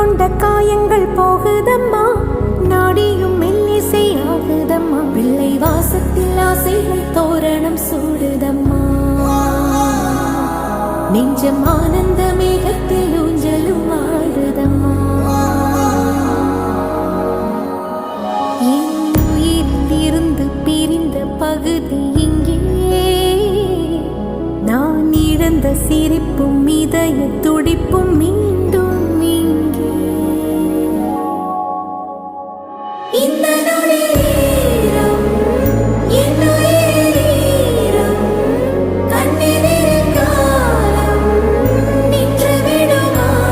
கொண்ட காயங்கள் போகுதம்மா, நாடியும் மெல்லிசை ஆகுதம்மா, பிள்ளை வாசத்தில் ஆசைகள் தோரணம் சூடுதம்மா, நெஞ்சம் ஆனந்த மேகத்தில்